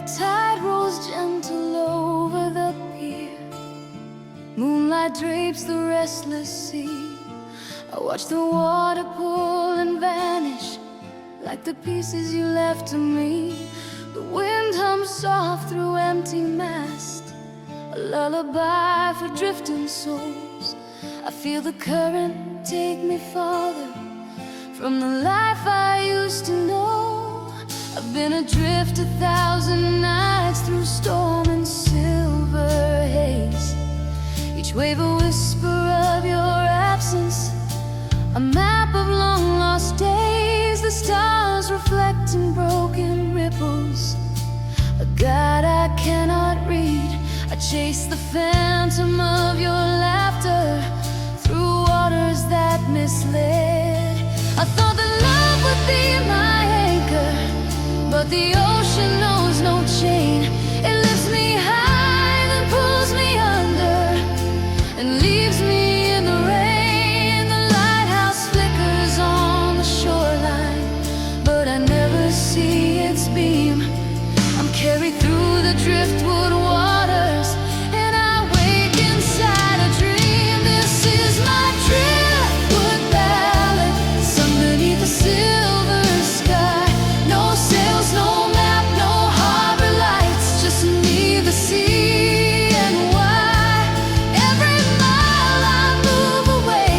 tide rolls gentle over the pier. Moonlight drapes the restless sea. I watch the water pull and vanish like the pieces you left to me. The wind hums soft through empty mast, a lullaby for drifting souls. I feel the current take me farther from the life I used to know. I've been adrift 1,000 nights through storm and silver haze. Each wave a whisper of your absence, a map of long lost days. The stars reflect in broken ripples, a guide I cannot read. I chase the phantom of your laughter through waters that misled. I thought that love would be my anchor, but the ocean knows no chain. It lifts me high, then pulls me under, and leaves me in the rain. The lighthouse flickers on the shoreline, but I never see its beam. I'm carried through the driftwood waters, and I wake inside a dream. This is my driftwood ballad, sung beneath the silver sky. No sails, no map, no harbor lights, just me, the sea, and why. Every mile I move away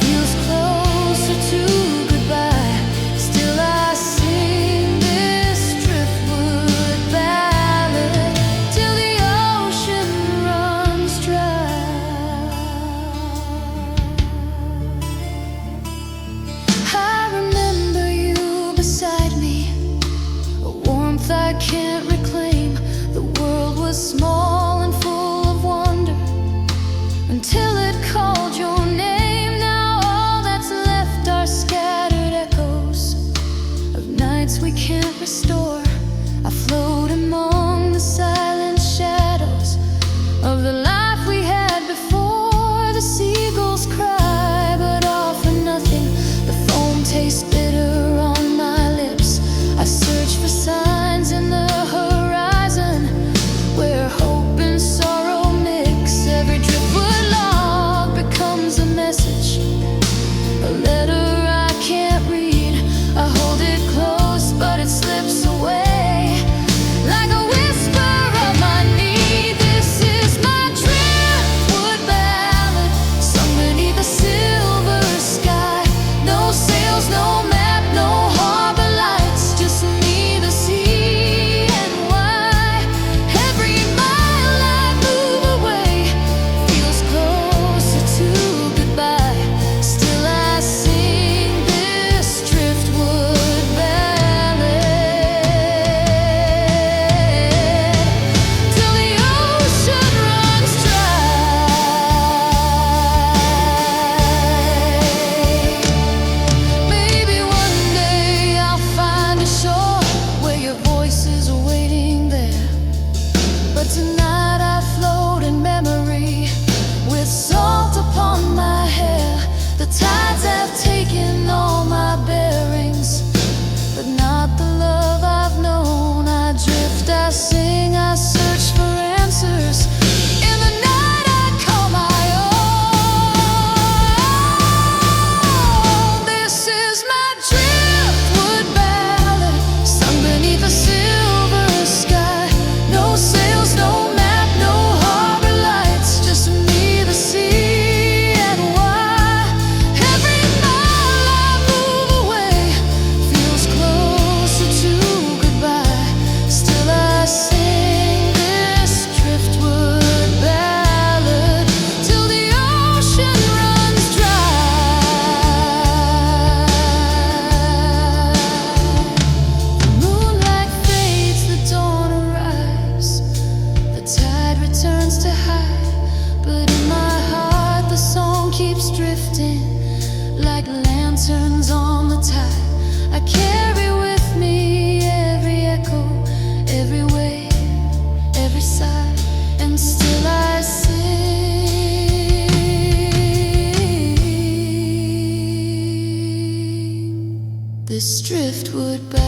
feels closer to goodbye. Still I sing this driftwood ballad till the ocean runs dry. I remember you beside me, a warmth I can't reclaim. The world was small and full of wonder until it called your name. Now all that's left are scattered echoes of nights we can't restore. I float among the silent shadows of the life we had before. The seagulls cry, but offer nothing. The foam tastes bitter on my lips. I search for signs in the horizon where hope and sorrow mix. Every driftwood log becomes a message, a letter I can't read. I hold it close, but it slips away like a whisper of my need. This is my driftwood ballad, sung beneath the silver sky. No sails, no map, no harbor lights, just me, the sea, and why. Every mile I move away feels closer to goodbye. Still I sing this driftwood ballad till the ocean runs dry. Maybe one day I'll find a shore where your voice is waiting there, but tonight I float in memory with salt upon my hair. The tides have taken all my bearings, but not the love I've known. I drift, I sing, I search for answers. In the night I call my own. This is my driftwood ballad, sung beneath the silver sky. No sails, no map, no harbor lights, just me, the sea, and why. Every mile I move away feels closer to goodbye. Still I sing this driftwood ballad till the ocean runs dry. The moonlight fades, the dawn arrives, the tide returns to high, but in my heart the song keeps drifting like lanterns on the tide. I carry with me every echo, every wave, every sigh, and still I sing this driftwood ballad.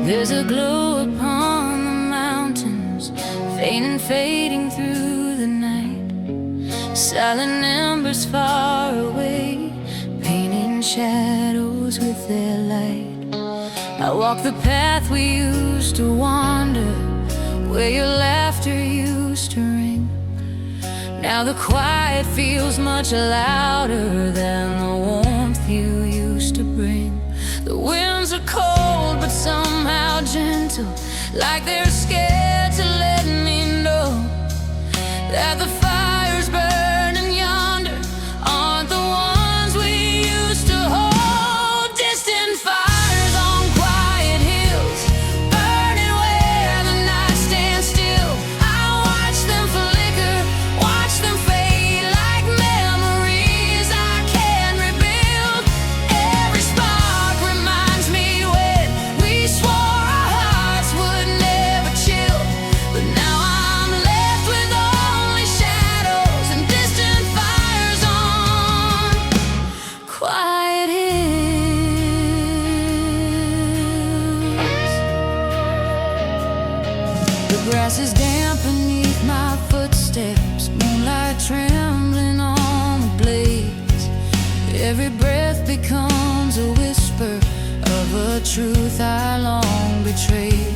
There's a glow upon the mountains, faint and fading through the night. Silent embers far away, painting shadows with their light. I walk the path we used to wander, where your laughter used to ring. Now the quiet feels much louder than the warmth you used to bring. The winds are cold but somehow gentle, like they're scared to let me know that the fires burning yonder aren't the ones we used to hold. Distant fires on quiet hills, burning where the night stands still. I watch them flicker, watch them fade like memories I can't rebuild. Every spark reminds me when we swore our hearts would never chill. But now I'm left with only shadows and distant fires on quiet hills. The grass is damp beneath my footsteps, moonlight trembling on the blades. Every breath becomes a whisper of a truth I long betrayed.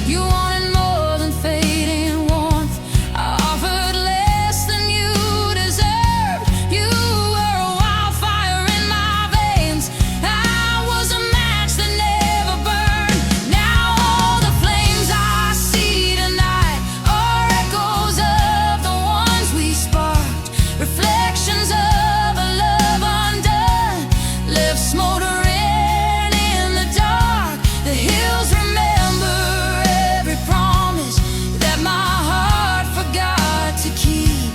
You wanted more than fading warmth, I offered less than you deserved. You were a wildfire in my veins, I was a match that never burned. Now all the flames I see tonight are echoes of the ones we sparked, reflections of a love undone, left smoldering in the dark. The hills remember every promise that my heart forgot to keep.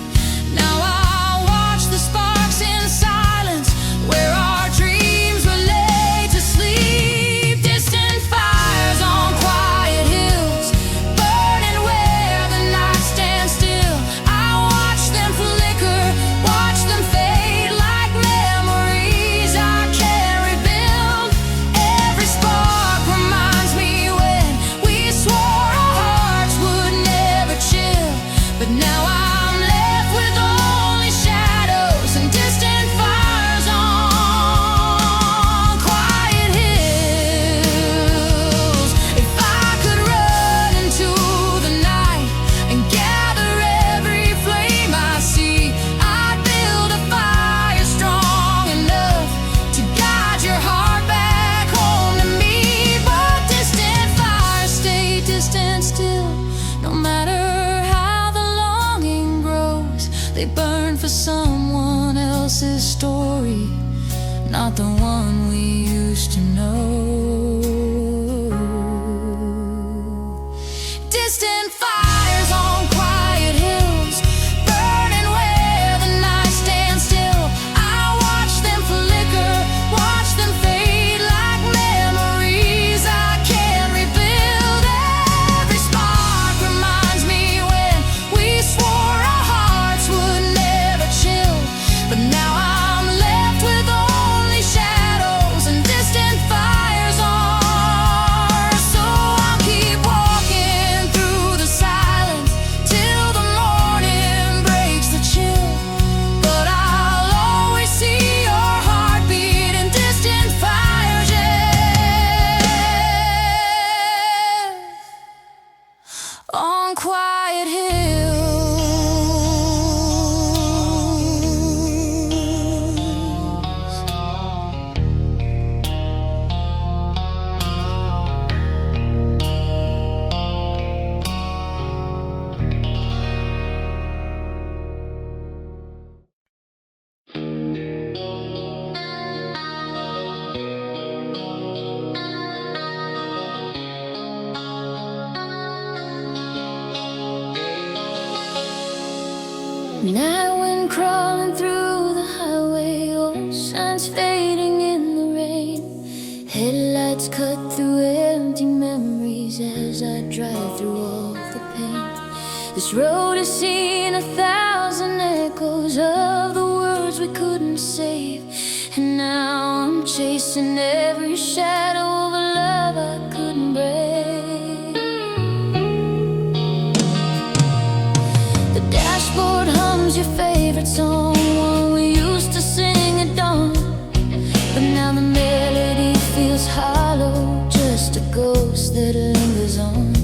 Now I watch the sparks in silence, where our dreams were laid to sleep. Distant fires on quiet hills, burning where the night stands still. I watch them flicker, watch them fade like memories I can't rebuild. Every spark reminds me when we swore our hearts would never chill. But now I'm left with only shadows and distant fires on quiet hills. If I could run into the night and gather every flame I see, I'd build a fire strong enough to guide your heart back home to me. But distant fires stay distant still, no matter how the longing grows. They burn for someone else's story, not the one we used to know. Distant fires on quiet hills, burning where the night stands still. I watch them flicker, watch them fade like memories I can't rebuild. Every spark reminds me when we swore our hearts would never chill. But now I'm left with only shadows and distant fires on. So I'll keep walking through the silence till the morning breaks the chill. But I'll always see your heartbeat in distant fires, yeah, on quiet hills. Night wind crawling through the highway, old signs fading in the rain. Headlights cut through empty memories as I drive through all the pain. This road has seen 1,000 echoes of the words we couldn't save. And now I'm chasing every shadow of a love I couldn't break. dashboard hums your favorite song, one we used to sing at dawn. But now the melody feels hollow, just a ghost that lingers on.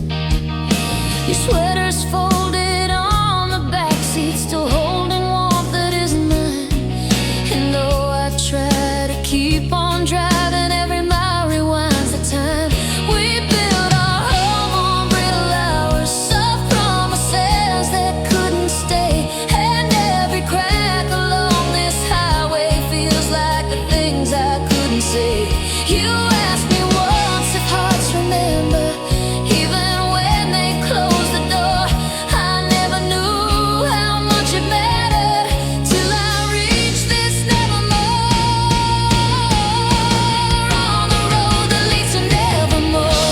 Your sweater's folded on the backseat, still holding warmth that isn't mine. And though I try to keep on driving, every mile rewinds the time. We built our home on brittle hours, soft promises that couldn't stay. And every crack along this highway feels like the things I couldn't say. You asked me once if hearts remember, even when they close the door. I never knew how much it mattered till I reached this nevermore. On the road that leads to nevermore,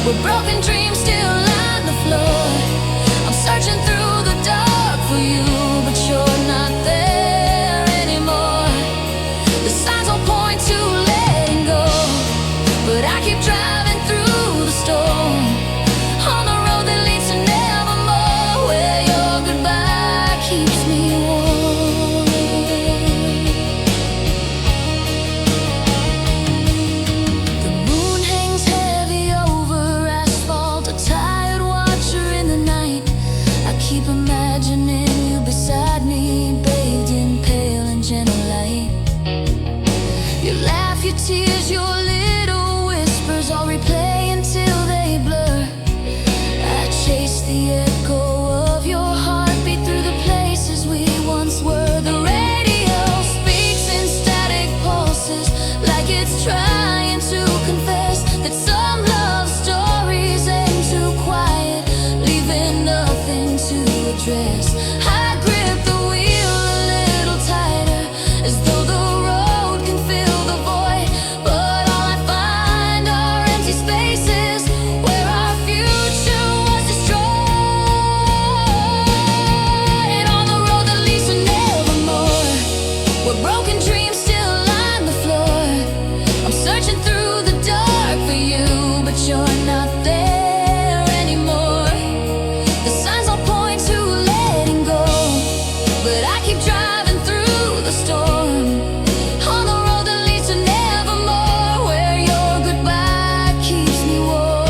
where broken dreams still line the floor. I'm searching through the dark for you, but you're not there anymore. The signs all point to letting go, but I keep driving through the storm. On the road that leads to nevermore, where your goodbye keeps me warm. The moon hangs heavy over asphalt, a tired watcher in the night. I keep imagining you beside me, bathed in pale and gentle light. Your laugh, your tears, your little whispers all replay until they blur. I chase the echo of your heartbeat through the places we once were. The radio speaks in static pulses, like it's trying to confess that some love stories ain't too quiet, leaving nothing to address. I grip the wheel a little tighter, as though the road can fill the void. But all I find are empty spaces where our future was destroyed. On the road that leads to nevermore, where broken dreams still line the floor. I'm searching through the dark for you, but you're not there anymore. The signs all point to letting go, but I keep driving through the storm. On the road that leads to nevermore, where your goodbye keeps me warm.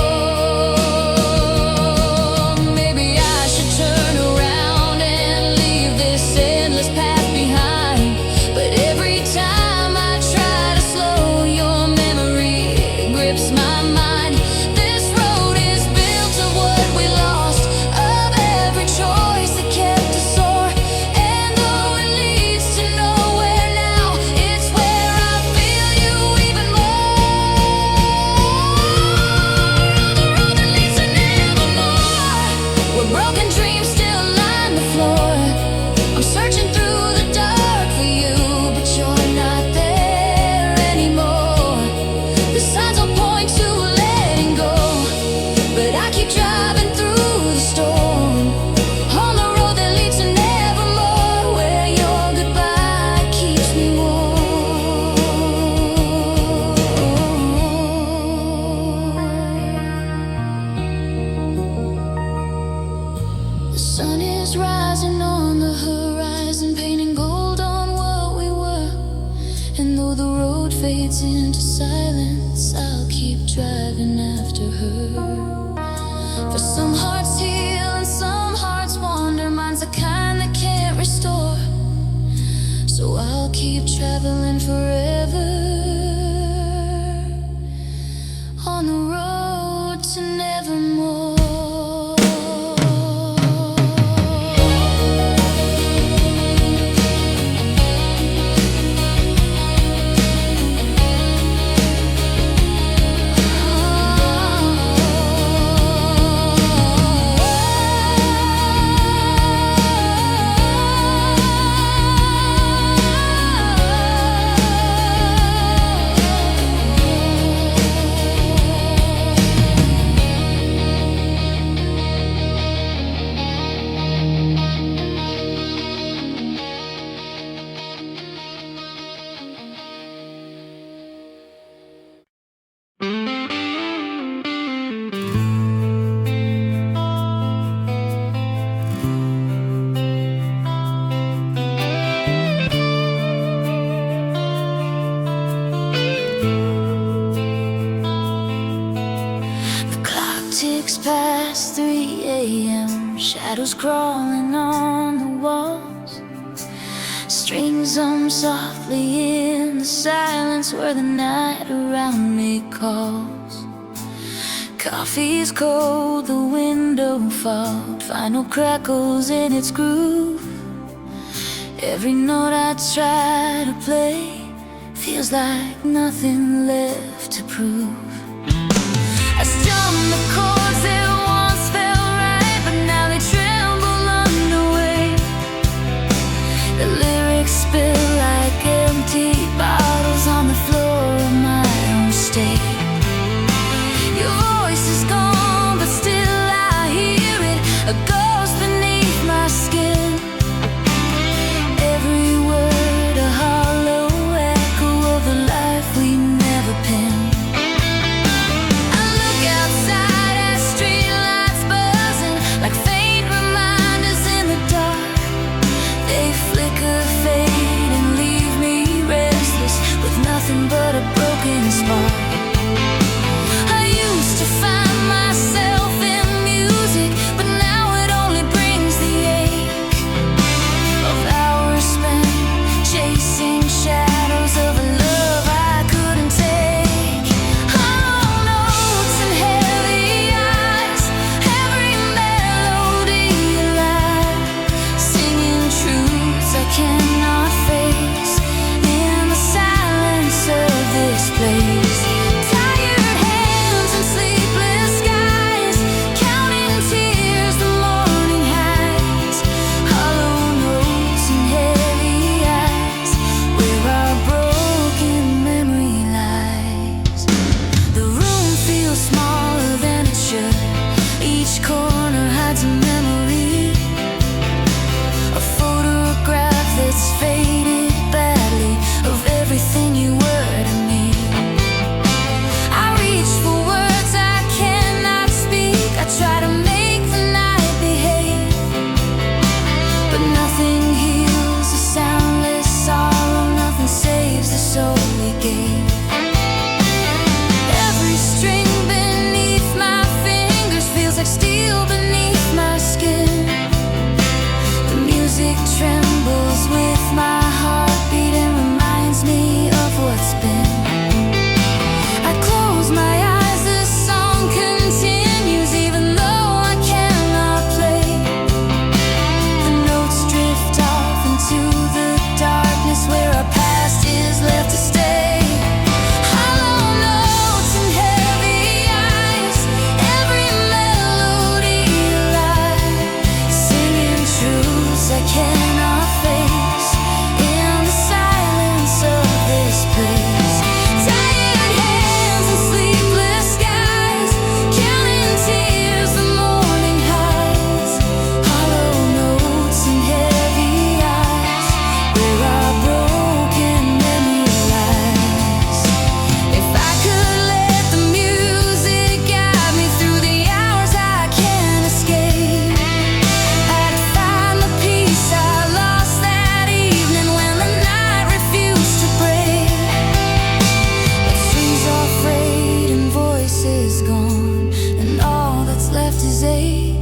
Maybe I should turn around and leave this endless path behind, but every time I try to slow, your memory grips my mind. This road is built of what we lost, of every choice that kept us sore. And though it leads to nowhere now, it's where I feel you even more. On the road that leads to nevermore, where broken dreams still line the floor. I'm searching through the dark for you, but you're not there anymore. The signs all point to letting go, but I keep driving through the storm. On the road that leads to nevermore, where your goodbye keeps me warm. The sun is rising on the horizon, painting gold on what we were. And though the road fades into silence, I'll keep driving after her. For some hearts heal and some hearts wander, mine's the kind that can't restore. So I'll keep traveling forever, on the road to nevermore. sings softly in the silence where the night around me calls. Coffee's cold, the window fogged, final crackles in its groove. Every note I try to play feels like nothing left to prove. I strum the chords that once felt right, but now they tremble under weight. The lyrics spill like empty bottles on the floor of my own state. Your voice is gone, but still I hear it, a ghost beneath my skin. Every word a hollow echo of the life we never penned. I look outside at streetlights buzzing like faint reminders in the dark. They flicker, fade, and leave me restless with nothing but a broken spark. I used to find myself in music, but now it only brings the ache of hours spent chasing shadows of a love I couldn't take. Hollow notes and heavy eyes, every melody alive, singing truths I cannot face in the silence of this place. Tired hands and sleepless skies, counting tears the morning hides. Hollow notes and heavy eyes, where our broken memory lies. The room feels smaller than it should. Each corner hides a memory, a photograph that's faded badly of everything you were to me. I reach for words I cannot speak. I try to make the night behave, but nothing heals a soundless sorrow. Nothing saves the soul we gave. Every string beneath my fingers feels like steel beneath my skin. The music trembles with my heartbeat and reminds me of what's been. I close my eyes, the song continues even though I cannot play. The notes drift off into the darkness where our past is left to stay. Hollow notes and heavy eyes, every melody alive, singing truths I cannot face in the silence of this place. Tired hands and sleepless skies, counting tears the morning hides. Hollow notes and heavy eyes, where our broken memory lies. If I could let the music guide me through the hours I can't escape, I'd find the peace I lost that evening when the night refused to break. But strings are frayed and voices gone, and all that's left is ache.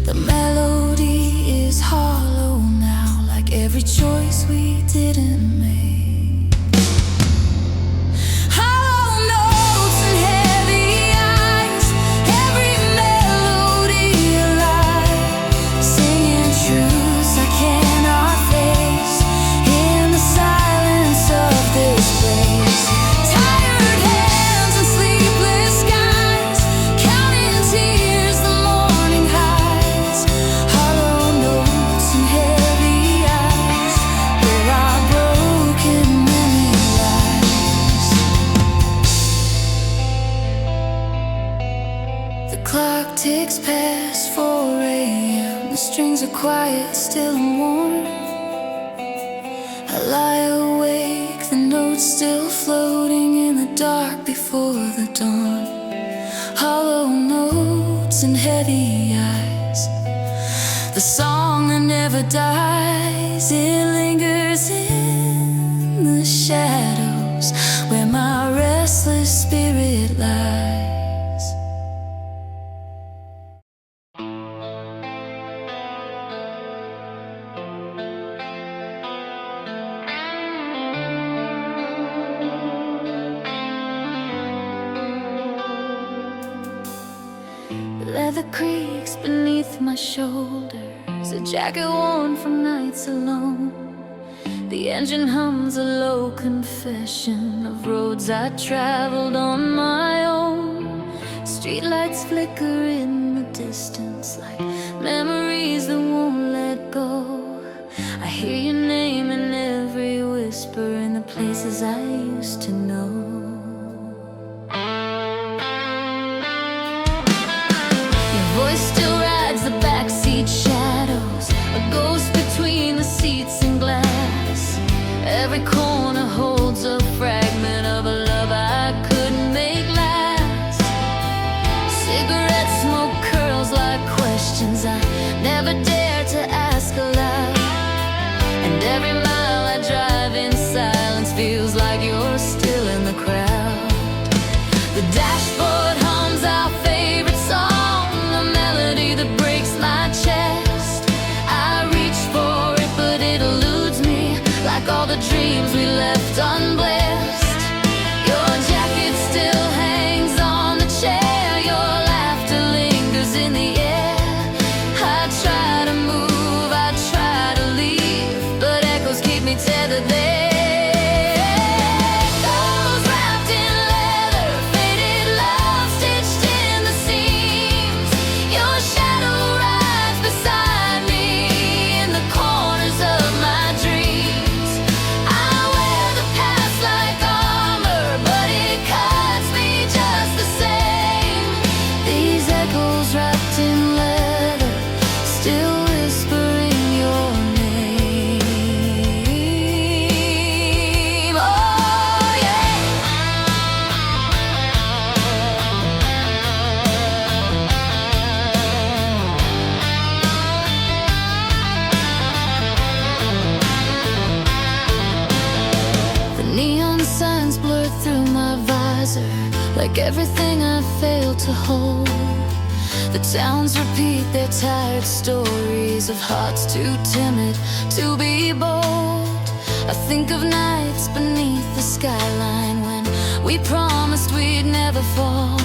The melody is hollow now, like every choice we didn't make. Hollow notes and heavy eyes, every melody alive, singing truths I cannot face in the silence of this place. Tired hands and sleepless skies, counting tears the morning hides. Hollow notes and heavy eyes, where our broken memory lies. The clock ticks past 4 a.m. The strings are quiet, still and warm. I lie awake, the notes still floating in the dark before the dawn. Hollow notes and heavy eyes, the song that never dies. It lingers in the shadows where my restless spirit lies. the creaks beneath my shoulders, a jacket worn from nights alone. The engine hums a low confession of roads I traveled on my own. Streetlights flicker in the distance like memories that won't let go. I hear your name in every whisper in the places I used to know. Your voice still rides the backseat shadows, a ghost between the seats and glass. Every corner holds a fragment of a love I couldn't make last. Cigarette smoke curls like questions I never dared to ask aloud. And every mile I drive in silence feels like you're still in the crowd. The dashboard hums our favorite song, a melody that breaks my chest. I reach for it but it eludes me, like all the dreams we left unblessed. Your jacket still hangs on the chair, your laughter lingers in the air. I try to move, I try to leave, but echoes keep me tethered there. Echoes wrapped in leather, faded love stitched in the seams. Your shadow rides beside me in the corners of my dreams. I wear the past like armor, but it cuts me just the same. These echoes wrapped in leather, still whispering your name. Oh yeah. The neon signs blur through my visor, like everything I failed to hold. The towns repeat their tired stories of hearts too timid to be bold. I think of nights beneath the skyline when we promised we'd never fall.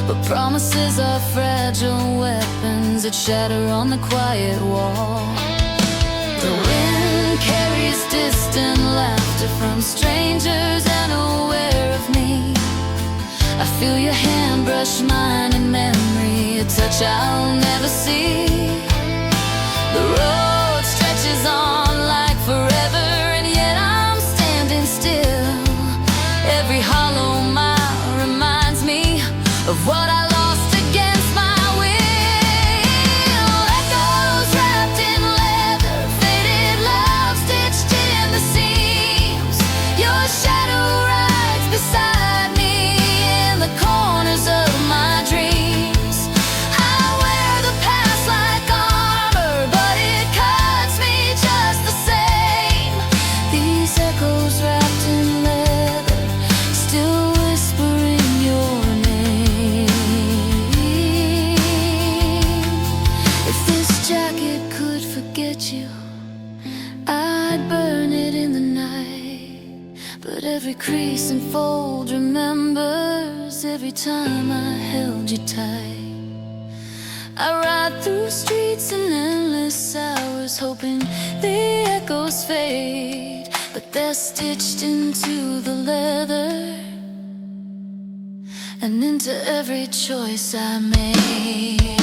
But promises are fragile weapons that shatter on the quiet wall. The wind carries distant laughter from strangers unaware of me. I feel your hand brush mine in memory, a touch I'll never see. The road stretches on like forever, and yet I'm standing still. Every hollow mile reminds me of what I lost against my will. Echoes wrapped in leather, faded love stitched in the seams. Your shadow rides beside me in the corners of my dreams. I wear the past like armor, but it cuts me just the same. These echoes wrapped in leather, still whispering your name. If this jacket could forget you, I'd burn it in the night. But every crease and fold remembers every time I held you tight. I ride through streets in endless hours, hoping the echoes fade, but they're stitched into the leather and into every choice I made.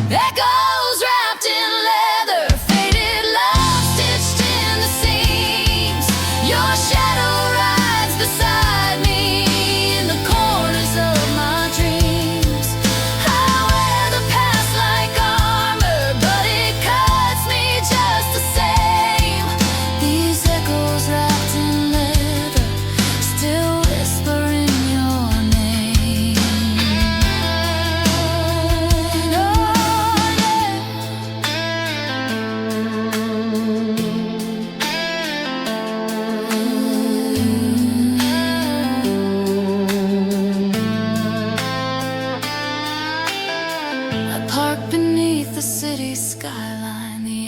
Echoes wrapped in leather, faded love stitched in the seams. Your shadow rides beside me in the corners of my dreams. I wear the past like armor, but it cuts me just the same. These echoes wrapped in leather, still whispering your name.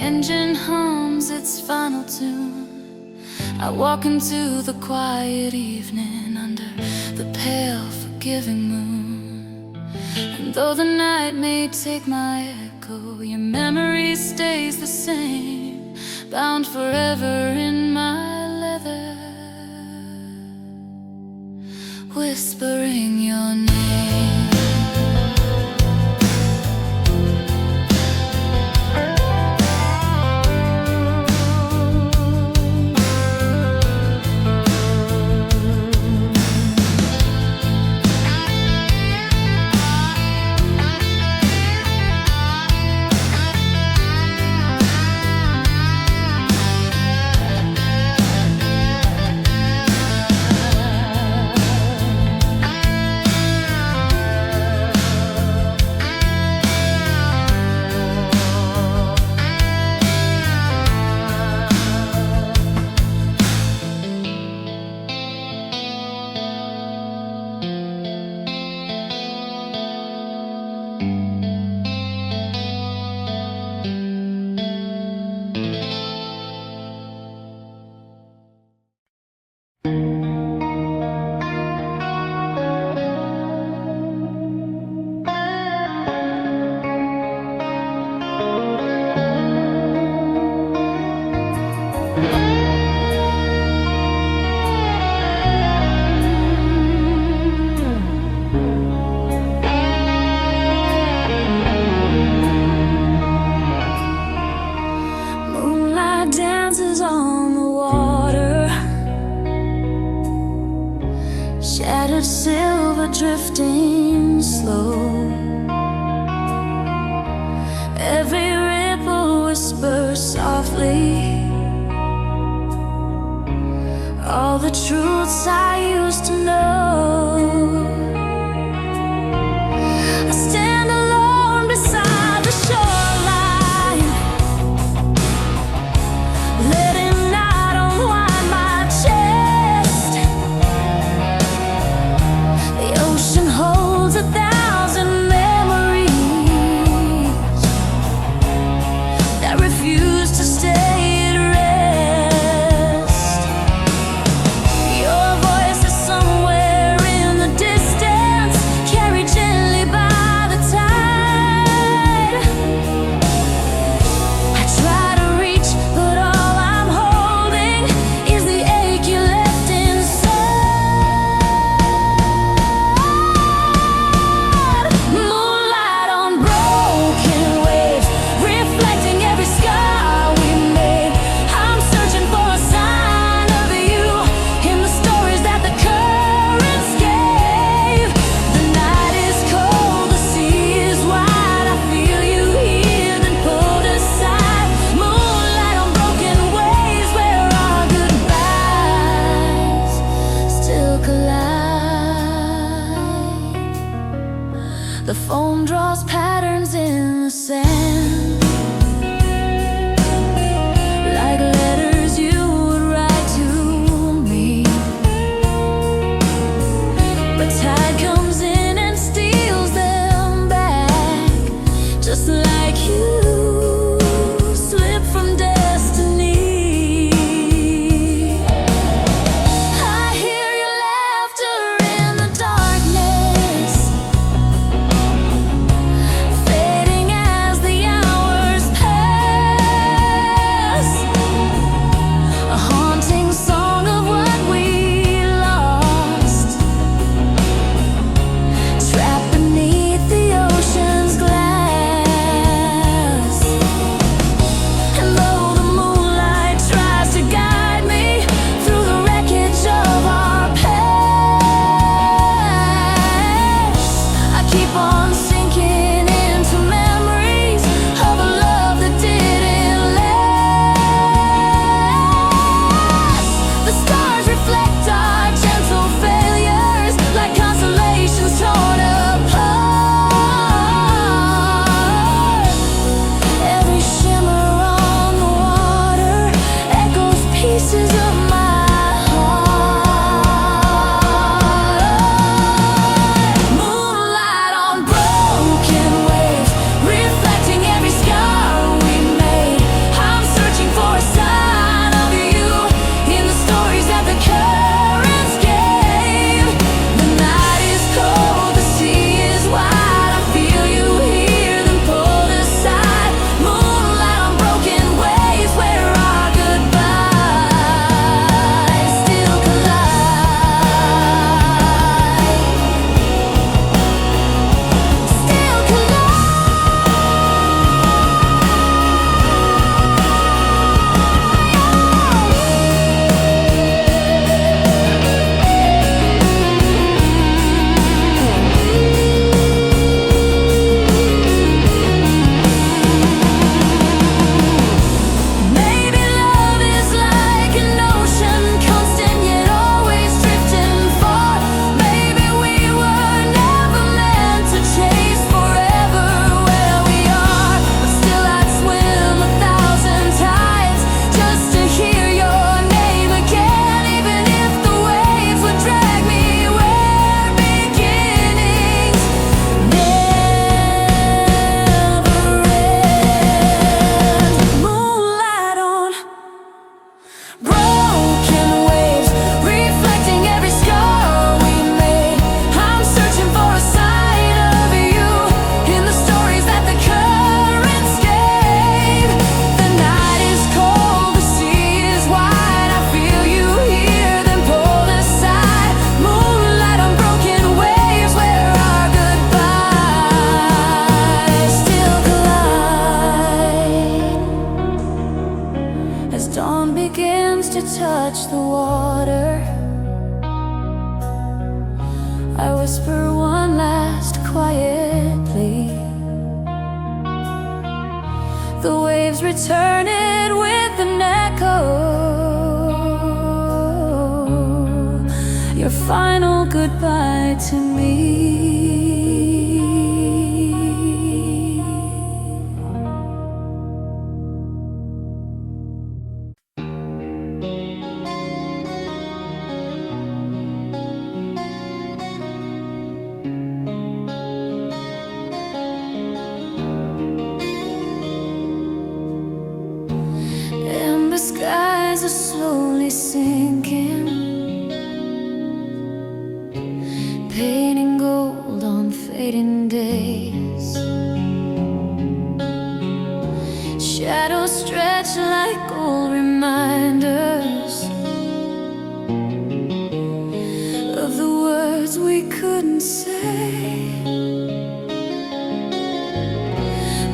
engine hums its final tune. I walk into the quiet evening under the pale, forgiving moon. And though the night may take my echo, your memory stays the same, bound forever in my leather, whispering your name. Dances on the water, shattered silver drifting slow. Every ripple whispers softly all the truths I used to know. I stand alone beside the shoreline, letting night unwind my chest. The ocean holds 1,000 memories that refuse to stay at rest. Your voice is somewhere begins to touch the water, I whisper one last quietly. The waves return it with an echo. Your final goodbye to me. The skies are slowly sinking, painting gold on fading days. Shadows stretch like old reminders of the words we couldn't say.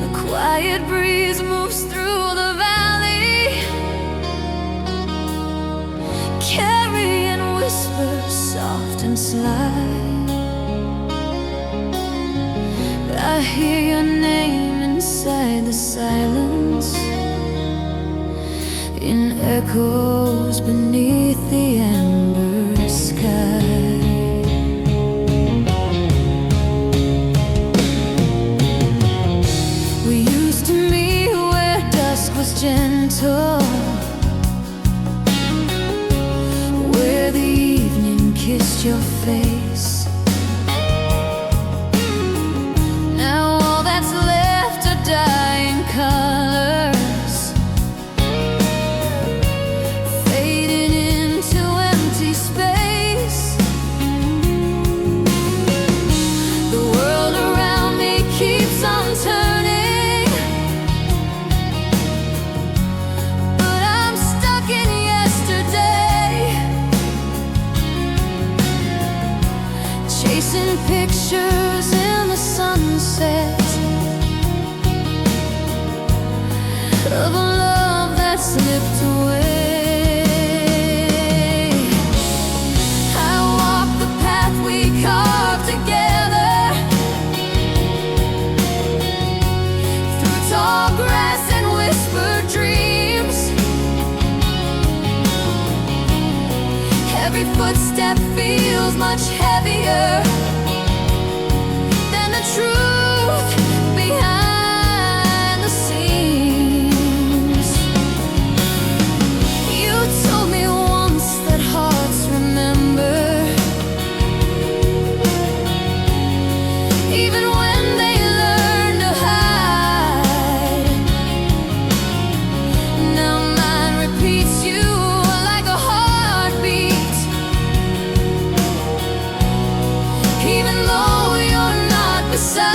A quiet breeze moves through the valley, carrying whispers soft and sly. I hear your name inside the silence, in echoes beneath the amber sky. We used to meet where dusk was gentle, where the evening kissed your face. Now all that's left are dying colors, fading into empty space. The world around me keeps on turning, but I'm stuck in yesterday, chasing pictures in the sunset of a love that slipped away. I walk the path we carved together, through tall grass and whispered dreams. Every footstep feels much heavier than the truth behind the scenes. You told me once that hearts remember, even when they learn to hide. Now mine repeats you like a heartbeat, even though you're not beside.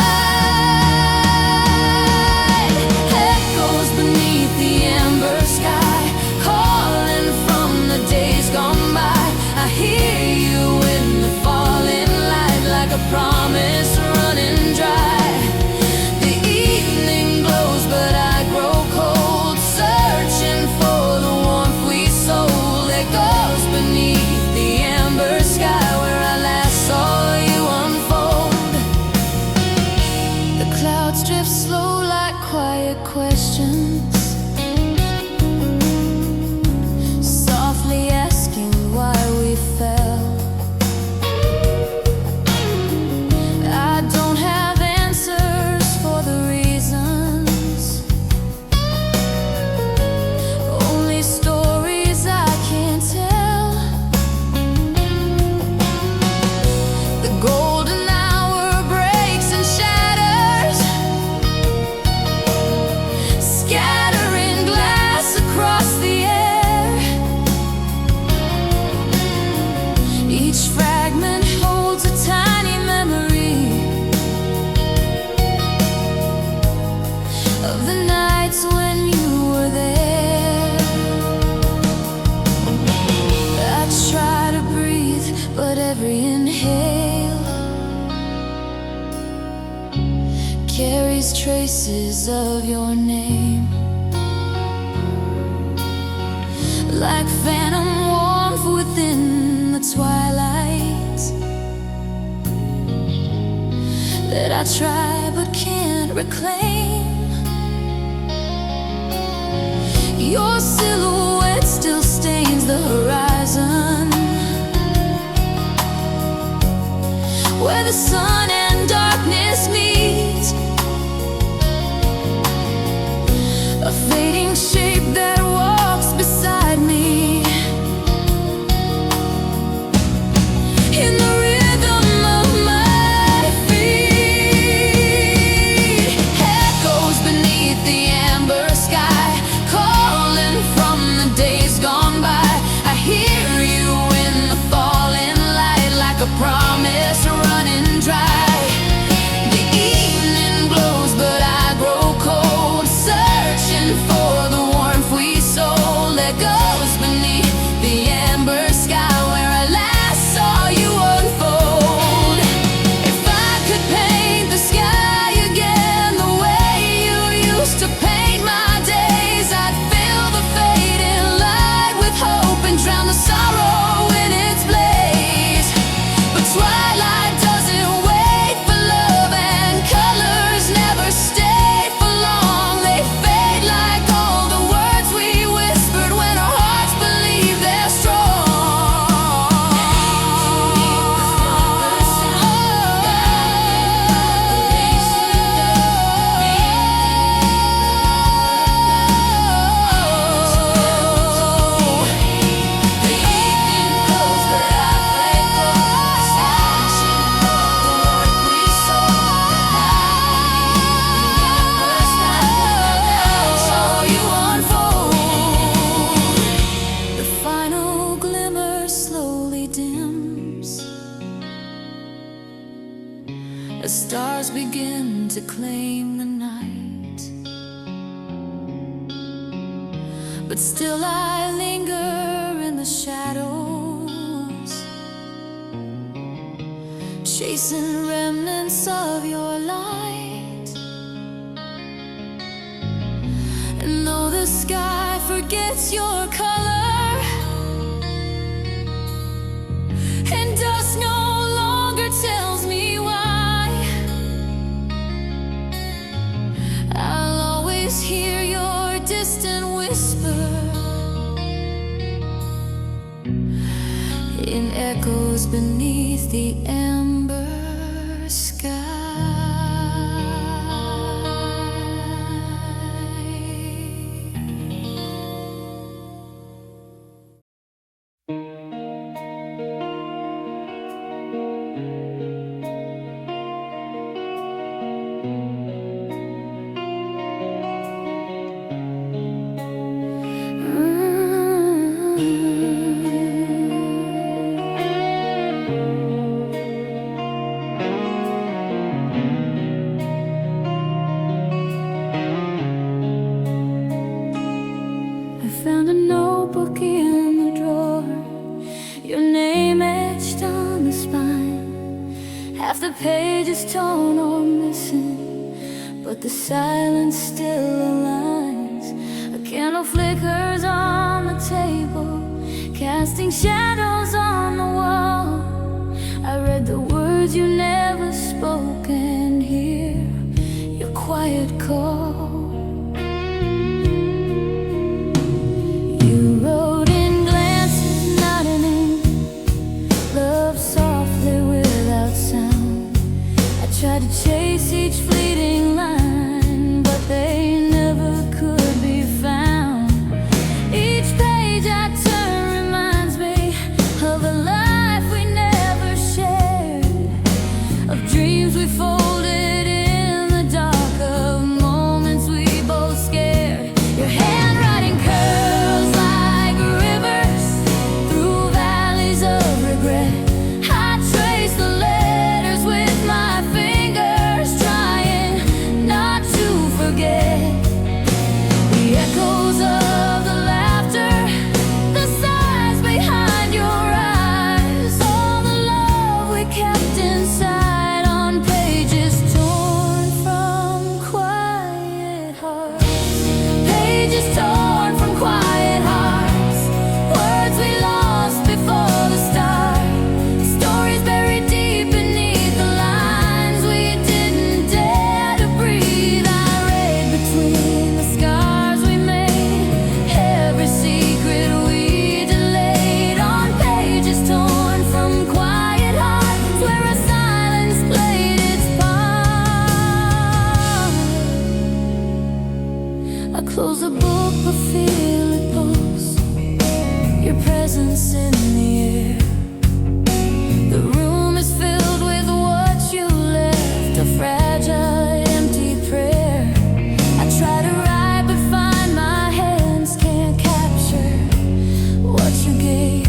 Echoes beneath the amber sky, calling from the days gone by. I hear you in the falling light, like a promise running dry. The evening glows, but I grow cold, searching for the warmth we sold. Echoes beneath the amber sky, where I last saw you unfold. The clouds drift slow like quiet questions, softly asking why we fell. I don't have answers for the reasons, only stories I can't tell. The golden hour breaks and shatters, scattering glass across the air. Each fragment holds a tiny memory of the nights when you were there. I try to breathe, but every inhale carries traces of your name. like phantom warmth within the twilight that I try but can't reclaim. Your silhouette still stains the horizon, where the sun and darkness meet, a fading shape that walks beside me. In the rhythm of my feet, echoes beneath the amber sky, calling from the days gone by. I hear you in the falling light, like a promise running dry. The evening glows, but I grow cold, searching for the warmth we sold. That goes beneath the amber sky, where I last saw you unfold. If I could paint the sky again the way you used to paint my days, I'd fill the fading light with hope and drown the sorrow in its blaze. But twilight doesn't wait for love, and colors never stay for long. They fade like all the words we whispered when our hearts believe they're strong. The evening goes, but I play close, searching for the warmth we sold. I saw you unfold. The final glimmer slowly dims as stars begin to claim the night. But still I linger in the shadows, chasing remnants of your light. And though the sky forgets your color, and dust no longer tells me why, I'll always hear your distant whisper in echoes beneath the amber sky. I found a notebook in the drawer, your name etched on the spine. Half the page is torn or missing, but the silence still aligns. A candle flickers on the table, casting shadows on the wall. I read the words you never spoke and hear your quiet call. You wrote in glances, not in ink, love softly without sound. I tried to chase each fleeting line, but they never could be found. Each page I turn reminds me I close the book but feel it pulse, your presence in the air. The room is filled with what you left, a fragile, empty prayer. I try to write but find my hands can't capture what you gave.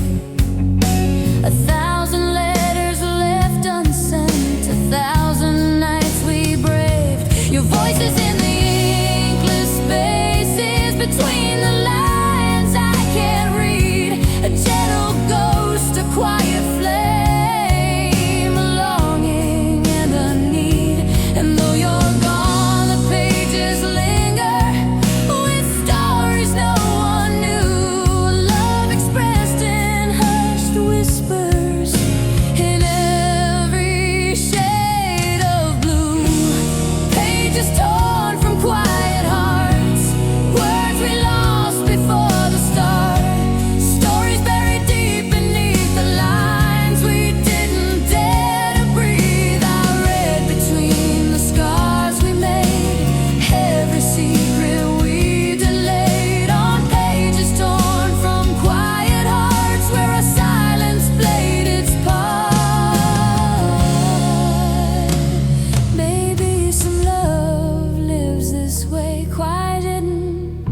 1,000 letters left unsent, 1,000 nights we braved. Your voice is in the inkless spaces between the lines I can't read. A gentle ghost, a quiet flame, a longing and a need. And though you're gone, the pages linger with stories no one knew. Love expressed in hushed whispers, in every shade of blue. Pages torn from quiet hearts, words we lost before the start. Stories buried deep beneath the lines we didn't dare to breathe. I read between the scars we made, every secret we delayed, on pages torn from quiet hearts where our silence played its part. Maybe some love lives this way, quiet hidden,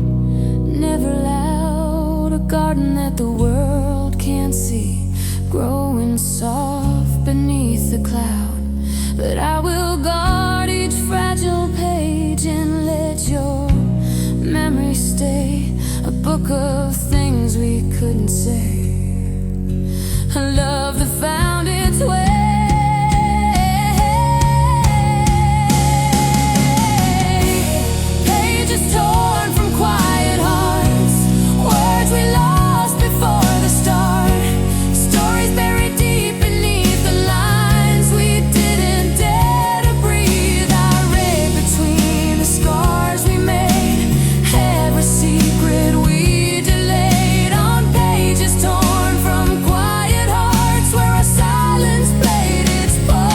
never loud. A garden that the world can't see, growing soft beneath the cloud. But I will guard each fragile page and let your memory stay, a book of things we couldn't say, a love that found its way. Pages torn from quiet hearts, words we lost before the start. Stories buried deep beneath the lines we didn't dare to breathe. I read between the scars we made, every secret we delayed, on pages torn from quiet hearts where our silence played its part.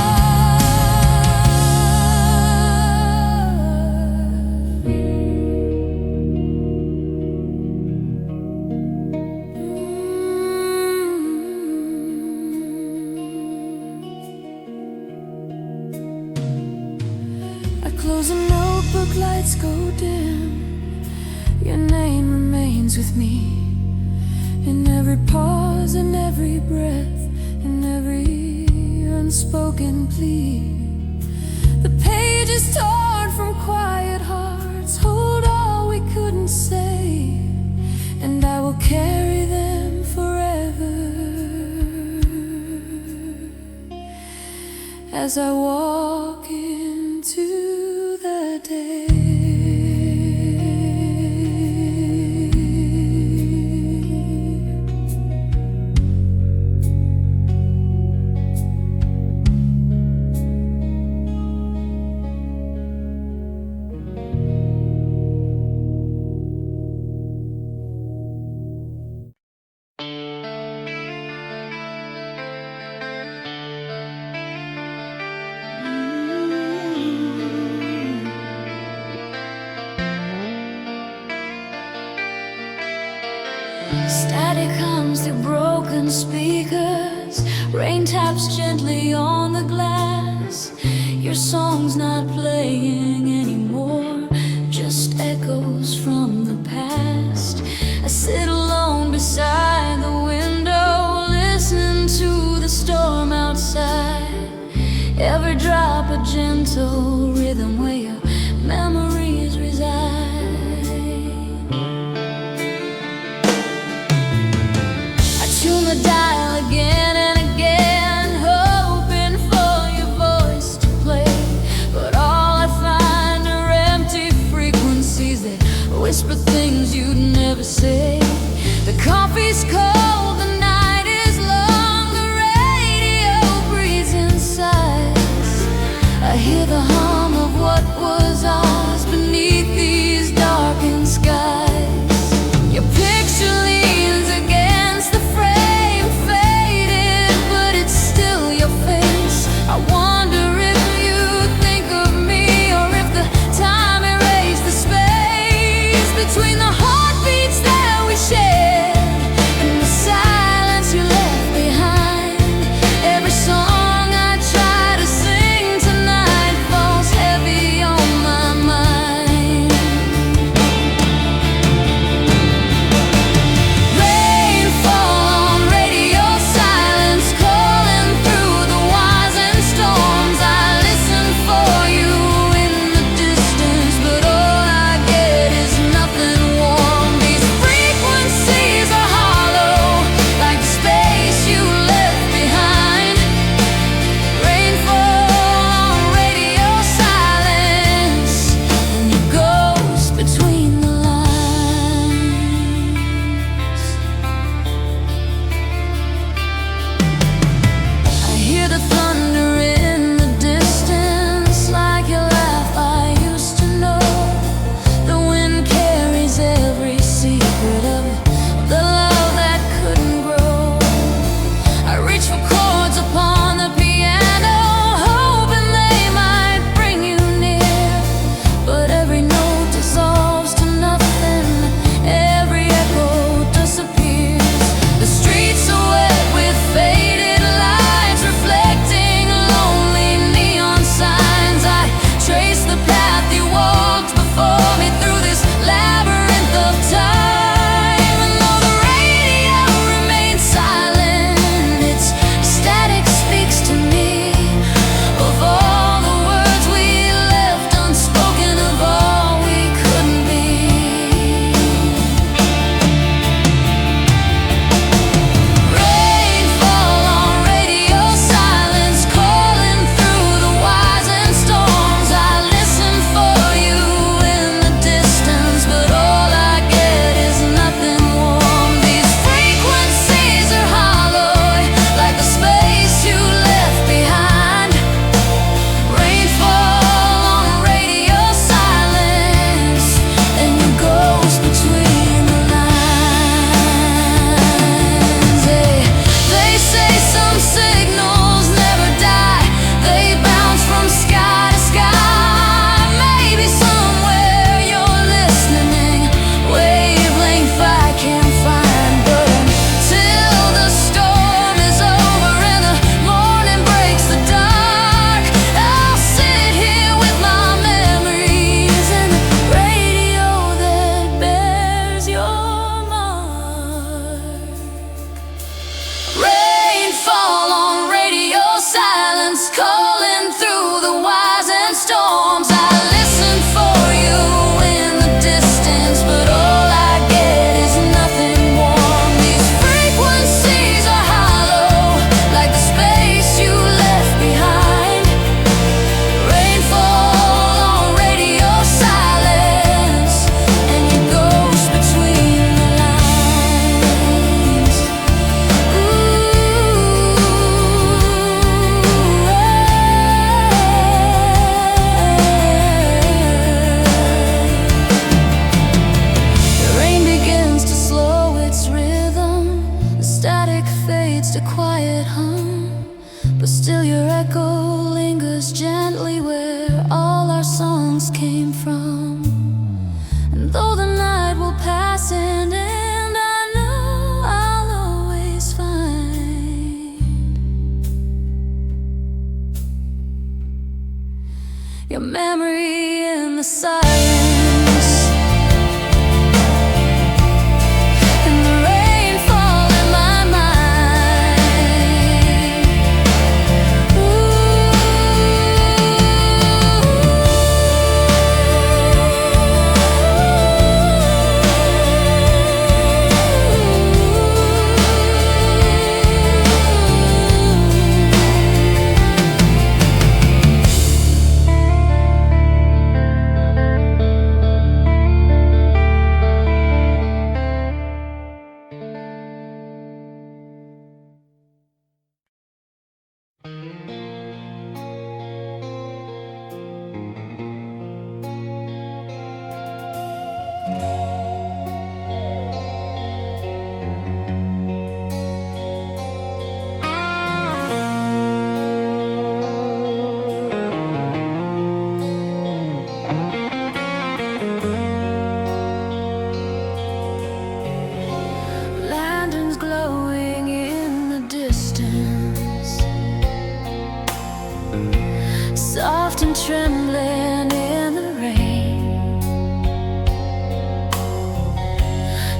I close a notebook, lights go dim. Your name remains with me, in every pause, in every breath, in every unspoken plea. The pages torn from quiet hearts hold all we couldn't say, and I will carry them forever as I walk into the day. Static hums through broken speakers, rain taps gently on the glass. Your song's not playing anymore, just echoes from the past. I sit alone beside the window, listen to the storm outside. Every drop a gentle rhythm where your memories reside. Tune the dial again and again, hoping for your voice to play. But all I find are empty frequencies that whisper things you'd never say. The coffee's cold, the night is long, the radio breathes inside us. I hear the hum of what was ours beneath these darkened skies. Your picture leans against the frame, faded, but it's still your face. I wonder if you think of me, or if the time erased the space between the heartbeats that we shared and the silence you left behind. Every song I try to sing tonight falls heavy on my mind. Rainfall on radio silence, calling through the wires and storms. I listen for you in the distance, but all I get is nothing warm.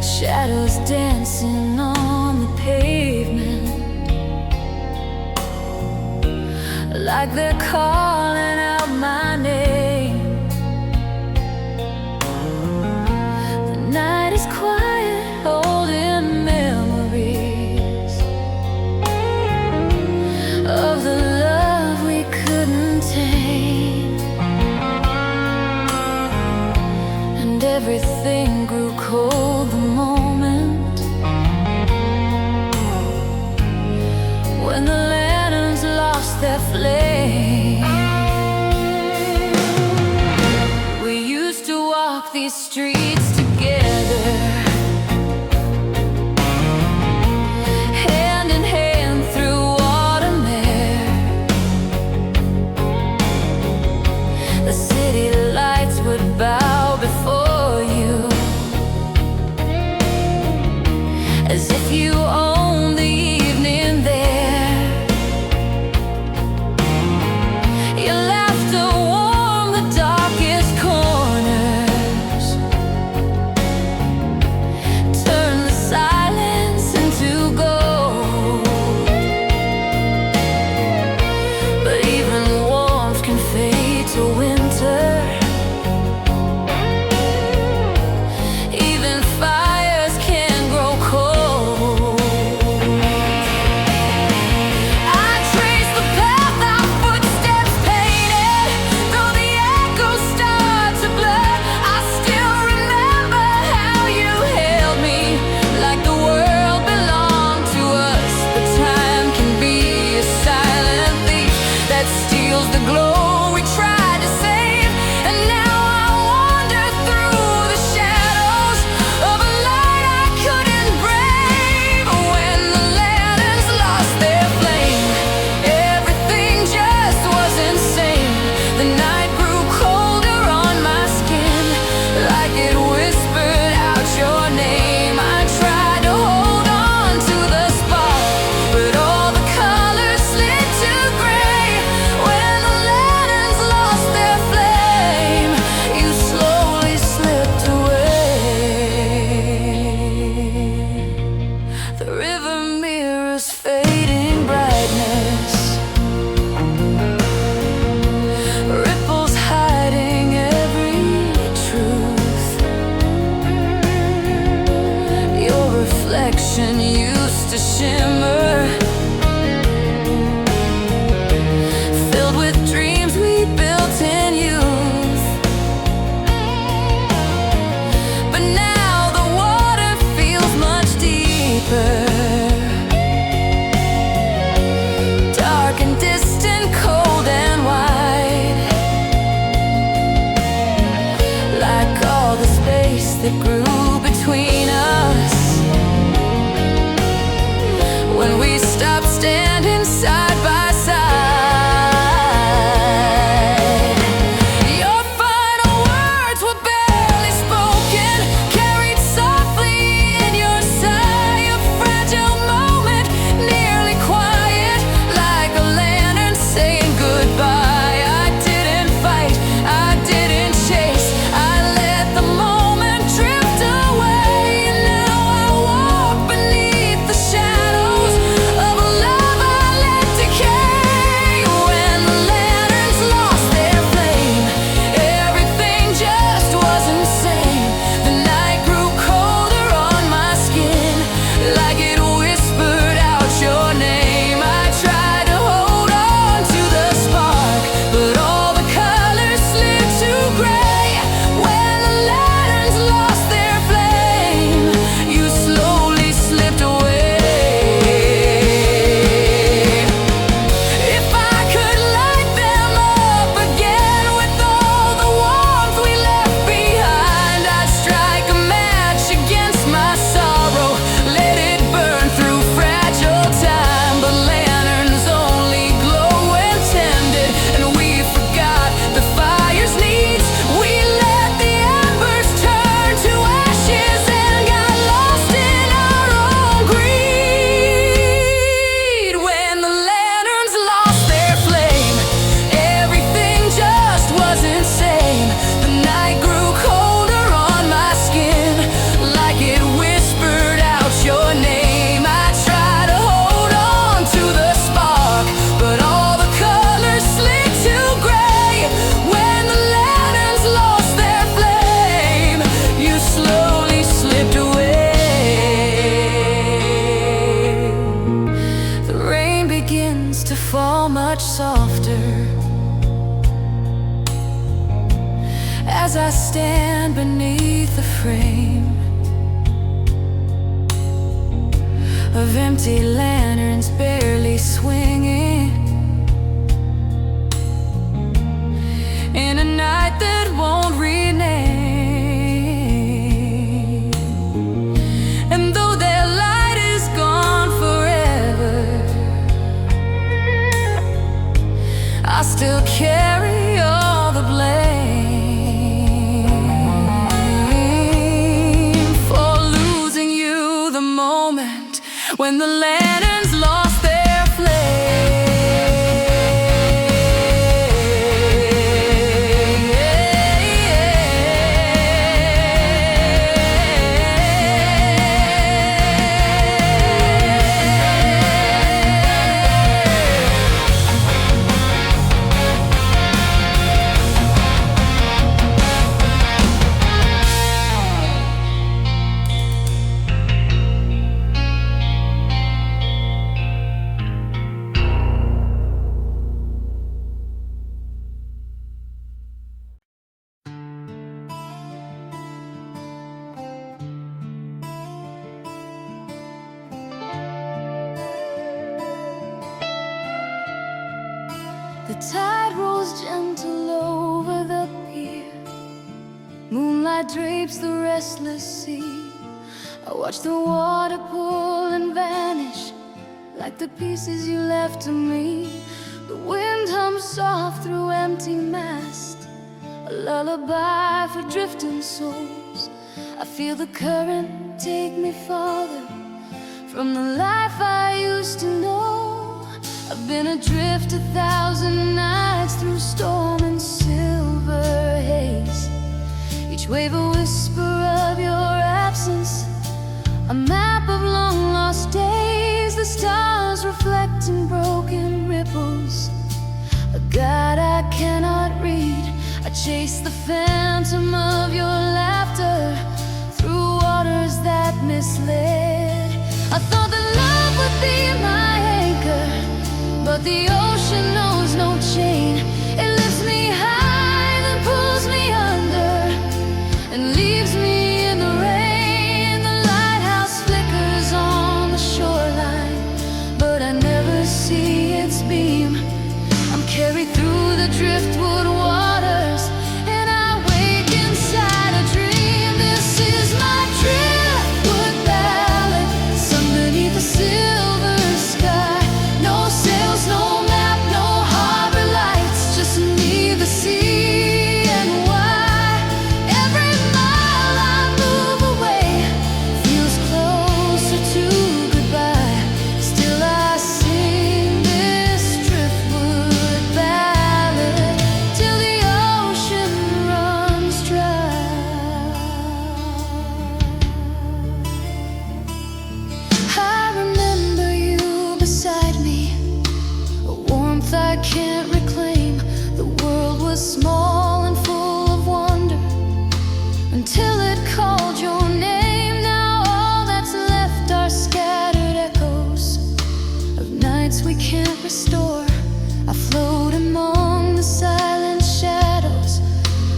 shadows dancing on the pavement, like they're calling out my name. The night is quiet, holding memories of the love we couldn't tame, and everything grew cold the moment when the lanterns lost their flame. We used to walk these streets together, hand in hand through autumn air. The city lights would bow before you, as if you owned the evening there. Your laughter warmed the darkest corners, turned the silence into gold. But even warmth can fade to winter, even fires can grow cold. I trace the path our footsteps painted, though the echoes start to blur. I still remember how you held me, like the world belonged to us. But time can be a silent thief that steals the glow we tried to save. And now I wander through the shadows of a light I couldn't brave. When the lanterns lost their flame, everything just was insane. The night grew colder on my skin, like it whispered out your name. I tried to hold on to the spark, but all the colors slid to gray. When the lanterns lost their flame, you slowly slipped away. The river mirrors fading brightness, ripples hiding every truth. Your reflection used to shimmer, filled with dreams we built in youth. But now the water feels much deeper, dark and distant, cold and wide, like all the space that grew between us when we stopped standing side by side. Your final words were barely spoken, carried softly in your sigh. A fragile moment, nearly quiet, like a lantern saying goodbye. I didn't fight, I didn't chase, I let the moment drift away. And now I walk beneath the shadows of a stand beneath the frame of empty lanterns barely swinging in a night that won't rename. And though their light is gone forever, I still carry all the blame for losing you the moment when the lanterns lost their flame. The tide rolls gentle over the pier. Moonlight drapes the restless sea. I watch the water pull and vanish like the pieces you left to me. The wind hums soft through empty mast, a lullaby for drifting souls. I feel the current take me farther from the life I used to know. I've been adrift 1,000 nights through storm and silver haze, each wave a whisper of your absence, a map of long lost days. The stars reflect in broken ripples, a guide I cannot read. I chase the phantom of your laughter through waters that misled. I thought that love would be my anchor, but the ocean knows no chain. It lifts me high, then pulls me under, and leaves me in the rain. The lighthouse flickers on the shoreline, but I never see its beam. I'm carried through the driftwood waters, and I wake inside a dream. This is my driftwood ballad, sung beneath the silver sky. No sails, no map, no harbor lights, just me, the sea, and why. Every mile I move away feels closer to goodbye. Still I sing this driftwood ballad till the ocean runs dry. I remember you beside me, a warmth I can't reclaim. The world was small and full of wonder until it called your name. Now all that's left are scattered echoes of nights we can't restore. I float among the silent shadows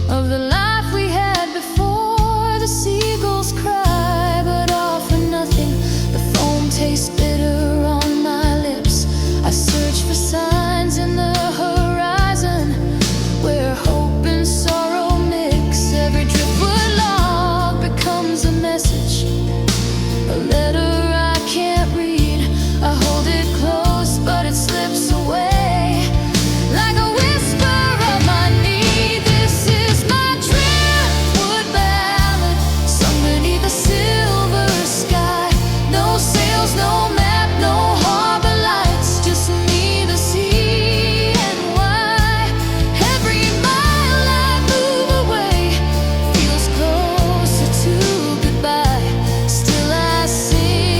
of the life we had before. The seagulls cry, but offer nothing. The foam tastes bitter on my lips. I search for signs in the horizon where hope and sorrow mix. Every driftwood log becomes a message, a letter I can't read. I hold it close, but it slips away like a whisper of my need. This is my driftwood ballad, sung beneath the silver sky. No sails, no map, no harbor lights, just me, the sea, and why. Every mile I move away feels closer to goodbye. Still I sing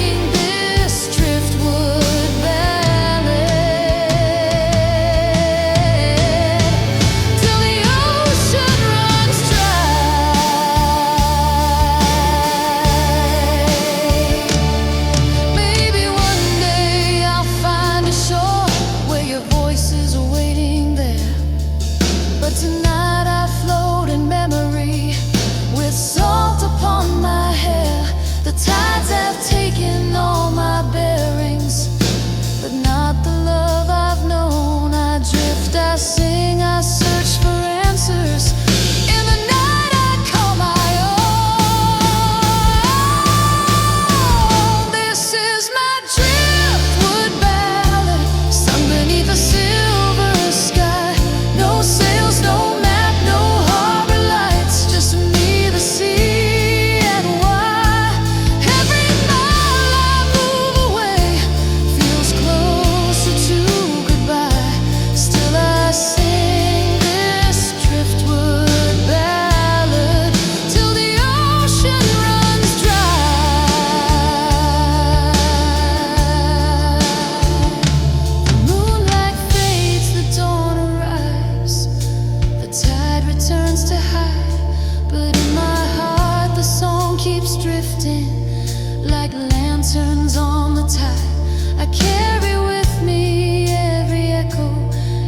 like lanterns on the tide. I carry with me every echo,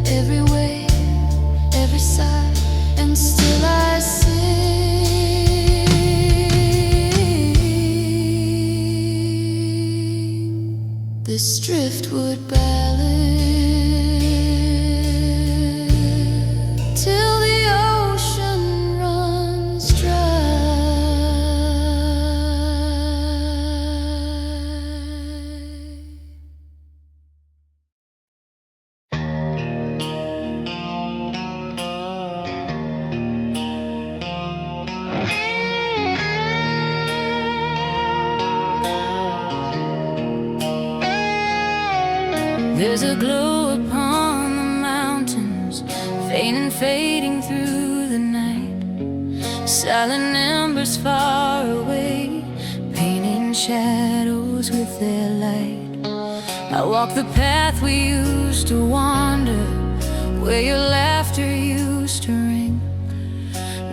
every wave, every sigh, and still I sing this driftwood ballad till the ocean runs dry. There's a glow upon the mountains, faint and fading through the night. Silent embers far away, painting shadows with their light. I walk the path we used to wander, where your laughter used to ring.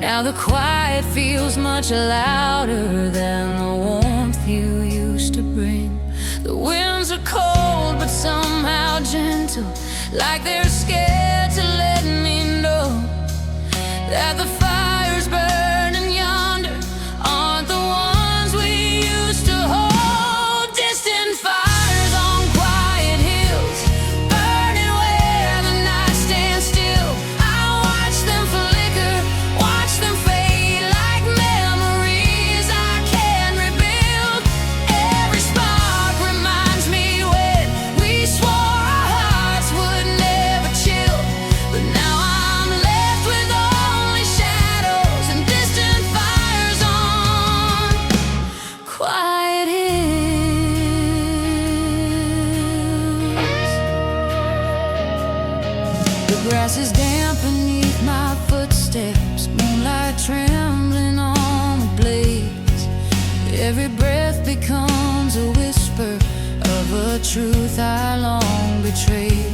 Now the quiet feels much louder than the warmth you used to bring. The winds are cold but somehow gentle, like they're scared to let me know that the fires burning yonder aren't the ones we used to hold. Distant fires on quiet hills, burning where the night stands still. I watch them flicker, watch them fade like memories I can rebuild. Every spark reminds me when we swore our hearts would never chill. But now I'm left with only shadows and distant fires on quiet hills. The grass is damp beneath my footsteps, moonlight trembling on the blades. Every breath becomes a whisper of a truth I long betrayed.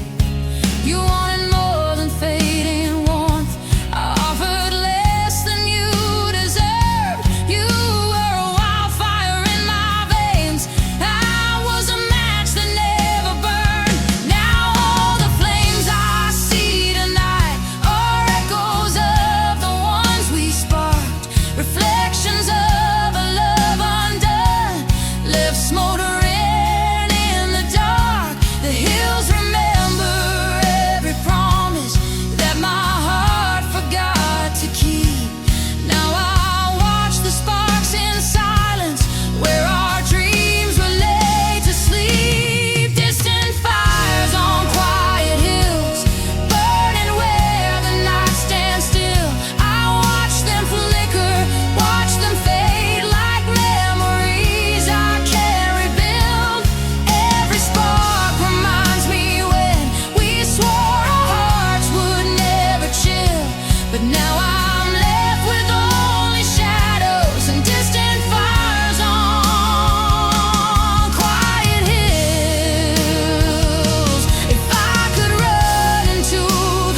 You wanted more than fading warmth, I offered less than you deserved. You were a wildfire in my veins, I was a match that never burned. Now all the flames I see tonight are echoes of the ones we sparked, reflections of a love undone, left smoldering in the dark. The hills remember every promise that my heart forgot to keep. Now I watch the sparks in silence, where our dreams were laid to sleep. Distant fires on quiet hills, burning where the night stands still. I watch them flicker, watch them fade like memories I can't rebuild. Every spark reminds me when we swore our hearts would never chill. But now I'm left with only shadows and distant fires on quiet hills. If I could run into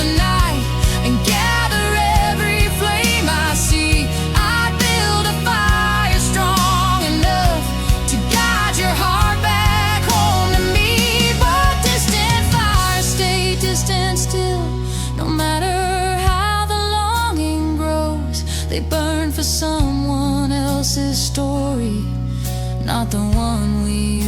the night and gather every flame I see, I'd build a fire strong enough to guide your heart back home to me. But distant fires stay distant still, no matter how the longing grows. They burn for someone else's story, not the one we